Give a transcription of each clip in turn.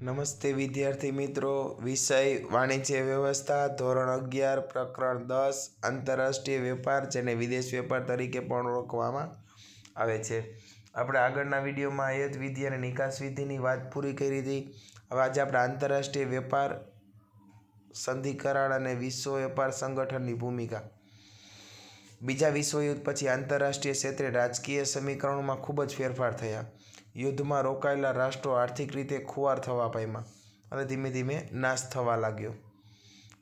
નમસ્તે વિદ્યાર્થી મિત્રો, વિષય વાણિજ્ય વ્યવસ્થા, ધોરણ 11, પ્રકરણ 10, આંતરરાષ્ટ્રીય વેપાર, જેને વિદેશ વેપાર તરીકે પણ ઓળખવામાં આવે છે. આપણે આગળના વિડીયોમાં આયાત વિધિ અને નિકાસ વિધિની વાત પૂરી કરી હતી. હવે આજે આપણે આંતરરાષ્ટ્રીય વેપાર સંધિ કરાર અને વિશ્વ વેપાર સંગઠનની ભૂમિકા. બીજા વિશ્વયુદ્ધ પછી આંતરરાષ્ટ્રીય ક્ષેત્રે રાજકીય સમીકરણોમાં ખૂબ જ ફેરફાર થયા. યુદ્ધમાં રોકાયેલા રાષ્ટ્રો આર્થિક રીતે ખુવાર થવા પામ્યા અને ધીમે ધીમે નાશ થવા લાગ્યો.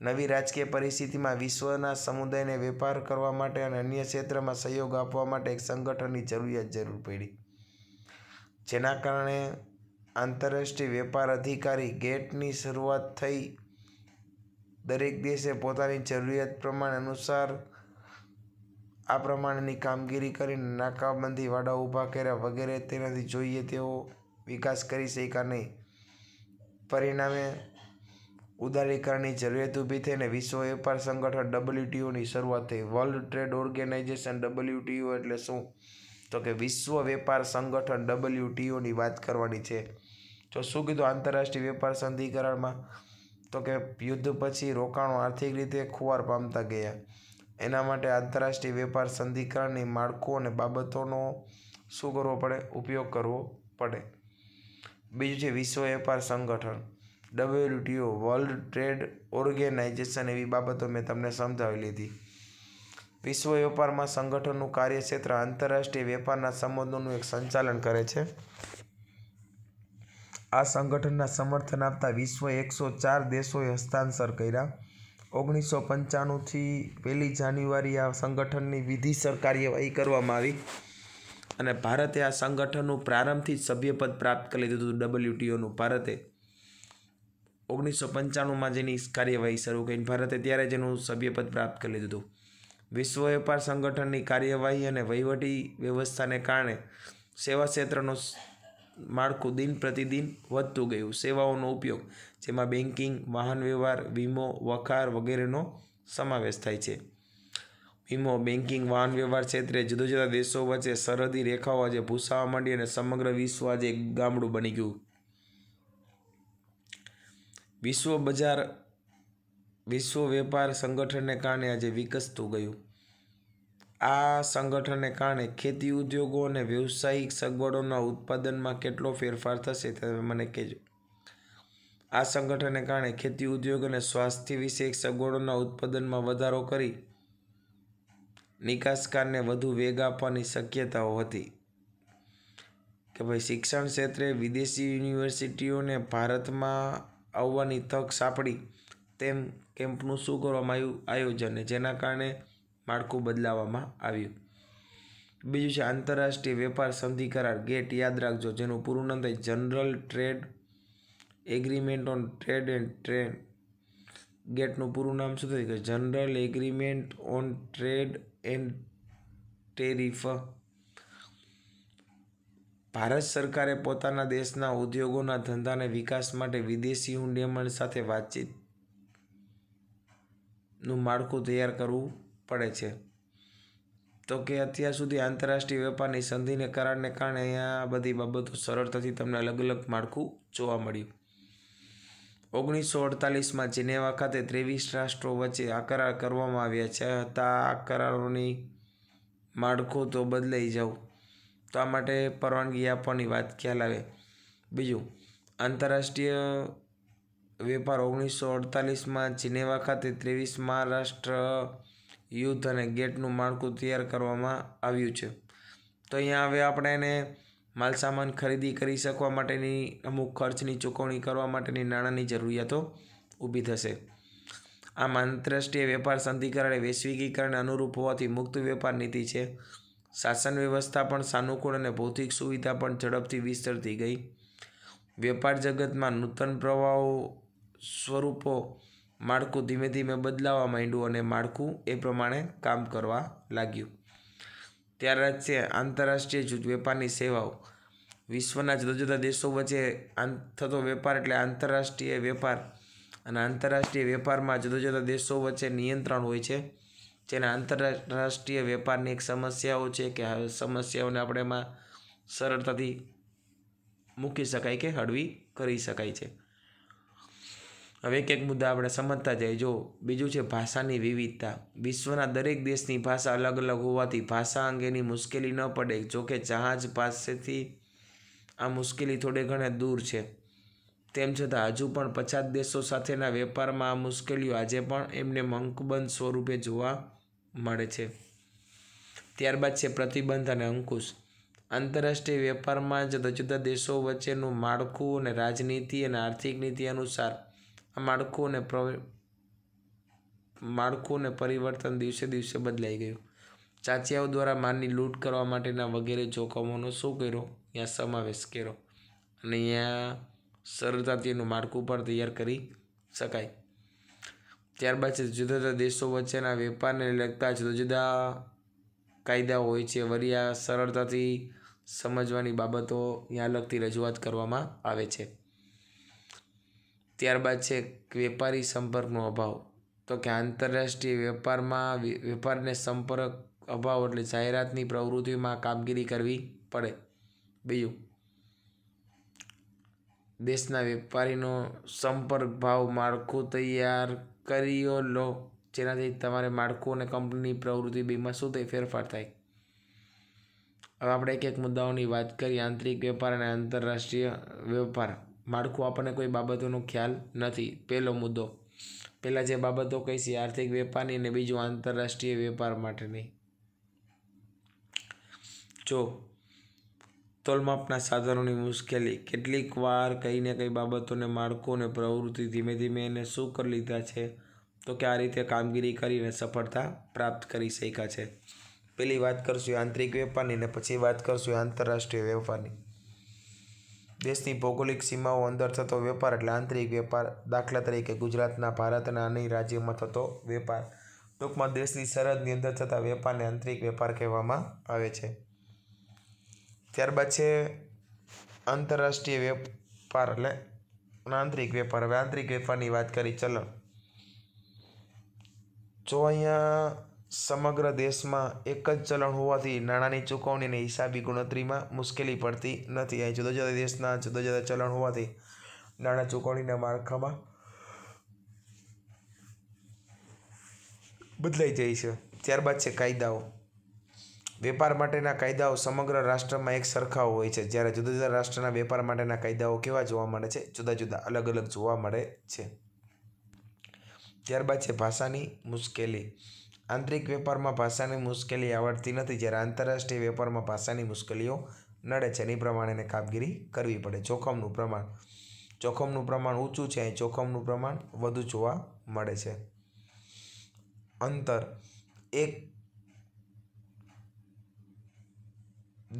નવી રાજકીય પરિસ્થિતિમાં વિશ્વના સમુદાયને વેપાર કરવા માટે અને અન્ય ક્ષેત્રમાં સહયોગ આપવા માટે એક સંગઠનની જરૂર પડી, જેના કારણે આંતરરાષ્ટ્રીય વેપાર અધિકારી ગેટની શરૂઆત થઈ. દરેક દેશે પોતાની જરૂરિયાત પ્રમાણે અનુસાર આ પ્રમાણેની કામગીરી કરીને નાકાબંધી વાડા ઊભા કર્યા વગેરે. તેનાથી જોઈએ તેવો વિકાસ કરી શક્યા નહીં. પરિણામે ઉદારીકરણની જરૂરિયાત ઊભી થઈ અને વિશ્વ વેપાર સંગઠન WTOની શરૂઆત થઈ. વર્લ્ડ ટ્રેડ ઓર્ગેનાઇઝેશન WTO એટલે શું? તો કે વિશ્વ વેપાર સંગઠન WTOની વાત કરવાની છે. તો શું કીધું આંતરરાષ્ટ્રીય વેપાર સંધિ કરારમાં? તો કે યુદ્ધ પછી રોકાણો આર્થિક રીતે ખુવાર પામતા ગયા. એના માટે આંતરરાષ્ટ્રીય વેપાર સંધિ કરારની માળખું અને બાબતોનો શું કરવો પડે? ઉપયોગ કરવો પડે. બીજું છે વિશ્વ વેપાર સંગઠન WTO, વર્લ્ડ ટ્રેડ ઓર્ગેનાઇઝેશન. એવી બાબતો મેં તમને સમજાવી લીધી. વિશ્વ વેપારમાં સંગઠનનું કાર્યક્ષેત્ર આંતરરાષ્ટ્રીય વેપારના સંબંધોનું એક સંચાલન કરે છે. આ સંગઠનના સમર્થન આપતા વિશ્વ 104 દેશોએ હસ્તાક્ષર કર્યા. 1995થી 1 જાન્યુઆરી આ સંગઠનની વિધિસર કાર્યવાહી કરવામાં આવી અને ભારતે આ સંગઠનનું પ્રારંભથી જ સભ્યપદ પ્રાપ્ત કરી લીધું હતું. WTOનું ભારતે 1995માં જેની કાર્યવાહી શરૂ કરી, ભારતે ત્યારે જ એનું સભ્યપદ પ્રાપ્ત કરી લીધું હતું. વિશ્વ વેપાર સંગઠનની કાર્યવાહી અને વહીવટી વ્યવસ્થાને કારણે સેવા ક્ષેત્રનો માળખું દિન પ્રતિદિન વધતું ગયું. સેવાઓનો ઉપયોગ, જેમાં બેન્કિંગ, વાહન વ્યવહાર, વીમો, વખાર વગેરેનો સમાવેશ થાય છે. વીમો, બેન્કિંગ, વાહન વ્યવહાર ક્ષેત્રે જુદા જુદા દેશો વચ્ચે સરહદી રેખાઓ આજે ભૂંસાવા માંડી અને સમગ્ર વિશ્વ આજે એક ગામડું બની ગયું. વિશ્વ વેપાર સંગઠનને કારણે આજે વિકસતું ગયું. આ સંગઠનને કારણે ખેતી ઉદ્યોગો અને વ્યવસાયિક સગવડોના ઉત્પાદનમાં કેટલો ફેરફાર થશે તમે મને કહેજો. આ સંગઠનને કારણે ખેતી ઉદ્યોગ અને સ્વાસ્થ્ય વિષયક સગવડોના ઉત્પાદનમાં વધારો કરી નિકાસકારને વધુ વેગ આપવાની શક્યતાઓ હતી. કે ભાઈ શિક્ષણ ક્ષેત્રે વિદેશી યુનિવર્સિટીઓને ભારતમાં આવવાની તક સાંપડી, તેમ કેમ્પનું શું કરવામાં આવ્યું? આયોજન, જેના કારણે માળખું બદલાવવામાં આવ્યું. બીજું છે આંતરરાષ્ટ્રીય વેપાર સંધિ કરાર ગેટ. યાદ રાખજો, જેનું પૂરું નામ થાય general trade agreement on trade and trade. ગેટનું પૂરું નામ શું થાય? General agreement on trade and tariff. Bharat સરકારે પોતાના દેશના ઉદ્યોગોના ધંધાને વિકાસ માટે વિદેશી હુંડિયામણ સાથે વાતચીતનું માળખું તૈયાર કરવું પડે છે. તો કે અત્યાર સુધી આંતરરાષ્ટ્રીય વેપારની સંધિને કરારને કારણે અહીંયા બધી બાબતો સરળતાથી તમને અલગ અલગ માળખું જોવા મળ્યું. 1948માં જીનેવા ખાતે 23 રાષ્ટ્રો વચ્ચે આ કરાર કરવામાં આવ્યા છે. આ કરારોની માળખું તો બદલાઈ જાવ, તો આ માટે પરવાનગી આપવાની વાત ખ્યાલ આવે. બીજું, આંતરરાષ્ટ્રીય વેપાર 1948માં જીનેવા ખાતે 23 મહારાષ્ટ્ર યુદ્ધ અને ગેટનું માળખું તૈયાર કરવામાં આવ્યું છે. તો અહીંયા હવે આપણે એને માલસામાન ખરીદી કરી શકવા માટેની અમુક ખર્ચની ચૂકવણી કરવા માટેની નાણાંની જરૂરિયાતો ઊભી થશે. આમ આંતરરાષ્ટ્રીય વેપાર સંધિ કરાર વૈશ્વિકીકરણને અનુરૂપ હોવાથી મુક્ત વેપાર નીતિ છે. શાસન વ્યવસ્થા પણ સાનુકૂળ અને ભૌતિક સુવિધા પણ ઝડપથી વિસ્તરતી ગઈ. વેપાર જગતમાં નૂતન પ્રવાહો સ્વરૂપો માળખું ધીમે ધીમે બદલાવા માંડ્યું અને માળખું એ પ્રમાણે કામ કરવા લાગ્યું. ત્યારબાદ છે આંતરરાષ્ટ્રીય વેપારની સેવાઓ. વિશ્વના જુદા જુદા દેશો વચ્ચે થતો વેપાર એટલે આંતરરાષ્ટ્રીય વેપાર. અને આંતરરાષ્ટ્રીય વેપારમાં જુદા જુદા દેશો વચ્ચે નિયંત્રણ હોય છે, જેને આંતરરાષ્ટ્રીય વેપારની એક સમસ્યાઓ છે કે આ સમસ્યાઓને આપણે એમાં સરળતાથી મૂકી શકાય કે હળવી કરી શકાય છે. હવે એક મુદ્દા આપણે સમજતા જઈએ. જો બીજું છે ભાષાની વિવિધતા. વિશ્વના દરેક દેશની ભાષા અલગ અલગ હોવાથી ભાષા અંગેની મુશ્કેલી ન પડે. જોકે જહાજ પાસેથી આ મુશ્કેલી થોડે ઘણે દૂર છે. તેમ છતાં હજુ પણ 50 દેશો સાથેના વેપારમાં આ મુશ્કેલીઓ આજે પણ એમને અંકબંધ સ્વરૂપે જોવા મળે છે. ત્યારબાદ છે પ્રતિબંધ અને અંકુશ. આંતરરાષ્ટ્રીય વેપારમાં જુદા જુદા દેશો વચ્ચેનું માળખું અને રાજનીતિ અને આર્થિક નીતિ અનુસાર આ માળખું અને પરિવર્તન દિવસે દિવસે બદલાઈ ગયું. ચાચિયાઓ દ્વારા માલની લૂંટ કરવા માટેના વગેરે જોખમોનો શું કર્યો? અહીંયા સમાવેશ કર્યો અને અહીંયા સરળતાથી એનું માળખું પણ તૈયાર કરી શકાય. ત્યારબાદ છે જુદા જુદા દેશો વચ્ચેના વેપારને લગતા જુદા જુદા કાયદાઓ હોય છે. વળી આ સરળતાથી સમજવાની બાબતો અહીંયા અલગથી રજૂઆત કરવામાં આવે છે. ત્યારબાદ છે વેપારી સંપર્કનો અભાવ. તો કે આંતરરાષ્ટ્રીય વેપારને સંપર્ક અભાવ એટલે જાહેરાતની પ્રવૃત્તિમાં કામગીરી કરવી પડે. બીજું, દેશના વેપારીનો સંપર્ક ભાવ માળખું તૈયાર કરી લો, જેનાથી તમારે માળખું અને કંપનીની પ્રવૃત્તિ બેમાં શું થાય? ફેરફાર થાય. હવે આપણે એક મુદ્દાઓની વાત કરીએ. આંતરિક વેપાર અને આંતરરાષ્ટ્રીય વેપાર. માળખું આપણને કોઈ બાબતોનો ખ્યાલ નથી. પહેલો મુદ્દો, પહેલાં જે બાબતો કઈ છે આર્થિક વેપારની અને બીજું આંતરરાષ્ટ્રીય વેપાર માટેની. જો તોલમાપના સાધનોની મુશ્કેલી. કેટલીક વાર કઈ ને કઈ બાબતોને માળખું અને પ્રવૃત્તિ ધીમે ધીમે એને શું કરી લીધા છે? તો કે આ રીતે કામગીરી કરીને સફળતા પ્રાપ્ત કરી શક્યા છે. પહેલી વાત કરશું આંતરિક વેપારની અને પછી વાત કરશું આંતરરાષ્ટ્રીય વેપારની. દેશની ભૌગોલિક સીમાઓ અંદર થતો વેપાર એટલે આંતરિક વેપાર. દાખલા તરીકે ગુજરાતના ભારતના અન્ય રાજ્યોમાં થતો વેપાર. ટૂંકમાં દેશની સરહદની અંદર થતા વેપારને આંતરિક વેપાર કહેવામાં આવે છે. ત્યારબાદ છે આંતરરાષ્ટ્રીય વેપાર એટલે આંતરિક વેપાર. હવે આંતરિક વેપારની વાત કરી ચલણ. જો અહીંયા સમગ્ર દેશમાં એક જ ચલણ હોવાથી નાણાંની ચૂકવણી અને હિસાબી ગણતરીમાં મુશ્કેલી પડતી નથી. અહીં જુદા જુદા દેશના જુદા જુદા ચલણ હોવાથી નાણાં ચૂકવણીના માળખામાં બદલાઈ જાય છે. ત્યારબાદ છે કાયદાઓ. વેપાર માટેના કાયદાઓ સમગ્ર રાષ્ટ્રમાં એક સરખા હોય છે, જ્યારે જુદા જુદા રાષ્ટ્રના વેપાર માટેના કાયદાઓ કેવા જોવા મળે છે? જુદા જુદા અલગ અલગ જોવા મળે છે. ત્યારબાદ છે ભાષાની મુશ્કેલી. આંતરિક વેપારમાં ભાષાની મુશ્કેલી આવડતી નથી, જ્યારે આંતરરાષ્ટ્રીય વેપારમાં ભાષાની મુશ્કેલીઓ નડે છે. એની પ્રમાણે એને કામગીરી કરવી પડે. જોખમનું પ્રમાણ. જોખમનું પ્રમાણ ઊંચું છે, અહીં જોખમનું પ્રમાણ વધુ જોવા મળે છે. અંતર. એક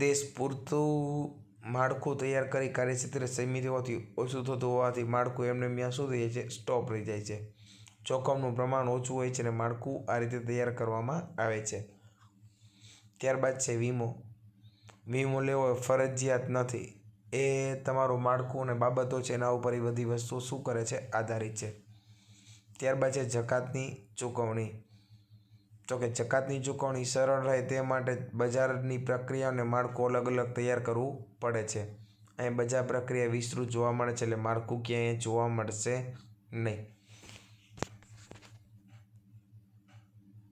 દેશ પૂરતું માળખું તૈયાર કરી કાર્યક્ષેત્રે સીમિત હોવાથી ઓછું થતું હોવાથી માળખું એમને ત્યાં શું થઈ જાય છે? સ્ટોપ રહી જાય છે. જોખમનું પ્રમાણ ઓછું હોય છે અને માળખું આ રીતે તૈયાર કરવામાં આવે છે. ત્યારબાદ છે વીમો. વીમો લેવો ફરજિયાત નથી. એ તમારું માળખું અને બાબતો છે એના ઉપર એ બધી વસ્તુઓ શું કરે છે? આધારિત છે. ત્યારબાદ છે જકાતની ચૂકવણી. તો કે જકાતની ચૂકવણી સરળ રહે તે માટે બજારની પ્રક્રિયા અને માળખું અલગ અલગ તૈયાર કરવું પડે છે. અહીં બજાર પ્રક્રિયા વિસ્તૃત જોવા મળે છે એટલે માળખું ક્યાંય જોવા મળશે નહીં.